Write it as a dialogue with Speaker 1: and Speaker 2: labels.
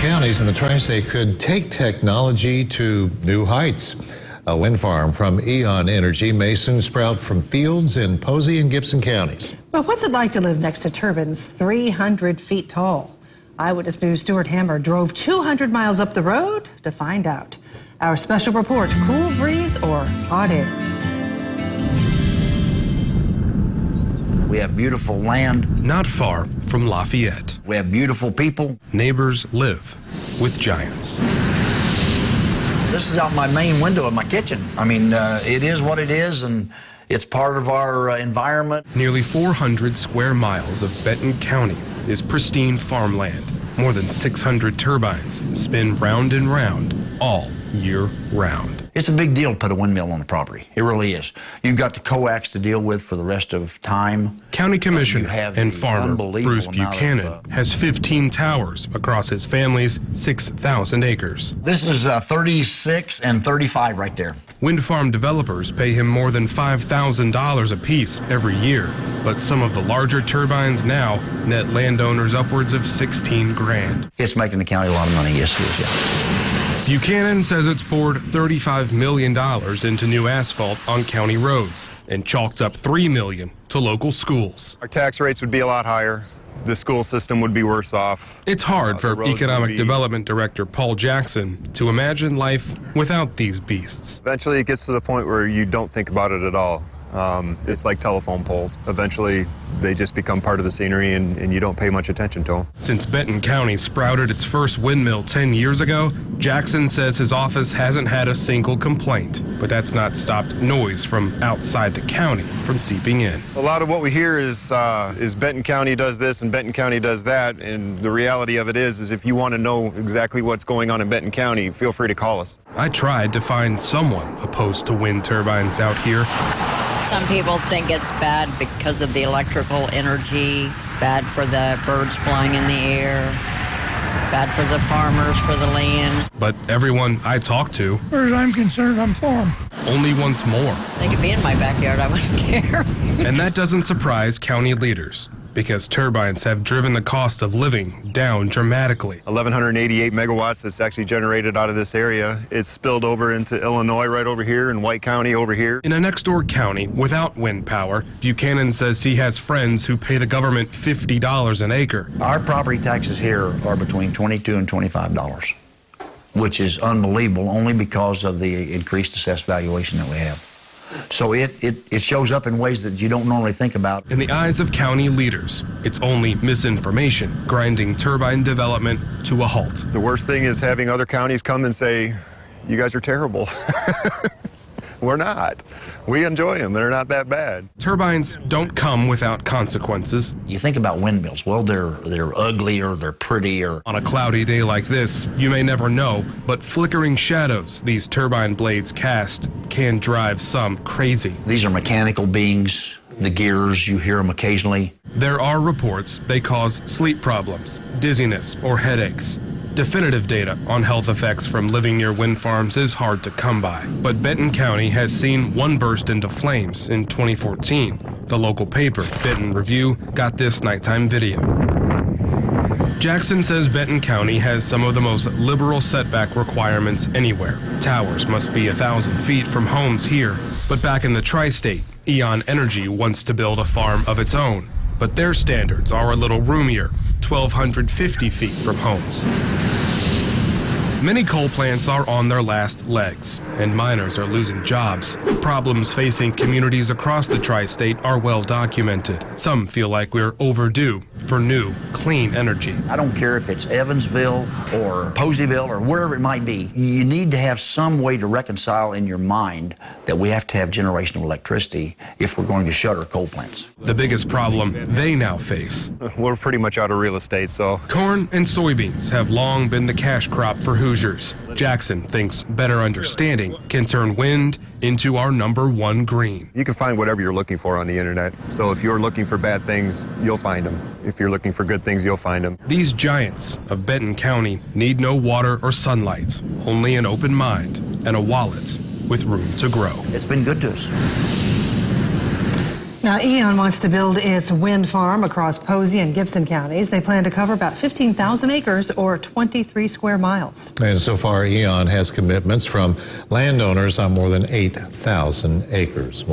Speaker 1: counties in the tri-state could take technology to new heights. A wind farm from Eon Energy may soon sprout from fields in Posey and Gibson counties.
Speaker 2: Well, what's it like to live next to turbines 300 feet tall? Eyewitness News' Stuart Hammer drove 200 miles up the road to find out. Our special report, cool breeze or hot air?
Speaker 3: We have beautiful land.
Speaker 4: Not far from Lafayette.
Speaker 3: We have beautiful people.
Speaker 4: Neighbors live with giants.
Speaker 3: This is out my main window of my kitchen. I mean, it is what it is, and it's part of our environment.
Speaker 4: Nearly 400 square miles of Benton County is pristine farmland. More than 600 turbines spin round and round all year round.
Speaker 3: It's a big deal to put a windmill on the property. It really is. You've got the coax to deal with for the rest of time.
Speaker 4: County Commissioner and farmer Bruce Buchanan has 15 towers across his family's 6,000 acres.
Speaker 3: This is 36 and 35 right there.
Speaker 4: Wind farm developers pay him more than $5,000 apiece every year, but some of the larger turbines now net landowners upwards of 16 grand.
Speaker 3: It's making the county a lot of money, yes it is, yeah.
Speaker 4: Buchanan says it's poured $35 million into new asphalt on county roads and chalked up $3 million to local schools.
Speaker 5: Our tax rates would be a lot higher. The school system would be worse off.
Speaker 4: It's hard for Economic Development Director Paul Jackson to imagine life without these beasts.
Speaker 5: Eventually it gets to the point where you don't think about it at all. It's like telephone poles. Eventually, they just become part of the scenery and you don't pay much attention to them.
Speaker 4: Since Benton County sprouted its first windmill 10 years ago, Jackson says his office hasn't had a single complaint, but that's not stopped noise from outside the county from seeping in.
Speaker 5: A lot of what we hear is Benton County does this and Benton County does that, and the reality of it is if you want to know exactly what's going on in Benton County, feel free to call us.
Speaker 4: I tried to find someone opposed to wind turbines out here.
Speaker 6: Some people think it's bad because of the electrical energy, bad for the birds flying in the air, bad for the farmers, for the land.
Speaker 4: But everyone I talked to,
Speaker 7: as far as I'm concerned, I'm for them.
Speaker 4: Only wants more.
Speaker 6: They could be in my backyard, I wouldn't care.
Speaker 4: And that doesn't surprise county leaders, because turbines have driven the cost of living down dramatically.
Speaker 5: 1,188 megawatts that's actually generated out of this area. It's spilled over into Illinois right over here and White County over here.
Speaker 4: In a next-door county without wind power, Buchanan says he has friends who pay the government $50 an acre.
Speaker 3: Our property taxes here are between $22 and $25, which is unbelievable only because of the increased assessed valuation that we have. So it shows up in ways that you don't normally think about.
Speaker 4: In the eyes of county leaders, it's only misinformation grinding turbine development to a halt.
Speaker 5: The worst thing is having other counties come and say, you guys are terrible. We're not. We enjoy them. They're not that bad.
Speaker 4: Turbines don't come without consequences.
Speaker 3: You think about windmills. Well, they're ugly or they're pretty or...
Speaker 4: On a cloudy day like this, you may never know, but flickering shadows these turbine blades cast can drive some crazy.
Speaker 3: These are mechanical beings. The gears, you hear them occasionally.
Speaker 4: There are reports they cause sleep problems, dizziness, or headaches. Definitive data on health effects from living near wind farms is hard to come by, but Benton County has seen one burst into flames in 2014. The local paper, Benton Review, got this nighttime video. Jackson says Benton County has some of the most liberal setback requirements anywhere. Towers must be 1,000 feet from homes here, but back in the tri-state, Eon Energy wants to build a farm of its own, but their standards are a little roomier, 1,250 feet from homes. Many coal plants are on their last legs, and miners are losing jobs. Problems facing communities across the tri-state are well documented. Some feel like we're overdue for new, clean energy.
Speaker 3: I don't care if it's Evansville or Poseyville or wherever it might be. You need to have some way to reconcile in your mind that we have to have generational electricity if we're going to shutter coal plants.
Speaker 4: The biggest problem they now face.
Speaker 5: We're pretty much out of real estate, so...
Speaker 4: Corn and soybeans have long been the cash crop for Hoosiers. Jackson thinks better understanding can turn wind into our #1 green.
Speaker 5: You can find whatever you're looking for on the internet. So if you're looking for bad things, you'll find them. If you're looking for good things, you'll find them.
Speaker 4: These giants of Benton County need no water or sunlight, only an open mind and a wallet with room to grow.
Speaker 3: It's been good to us.
Speaker 2: Now, E.ON wants to build its wind farm across Posey and Gibson counties. They plan to cover about 15,000 acres or 23 square miles.
Speaker 1: And so far, E.ON has commitments from landowners on more than 8,000 acres.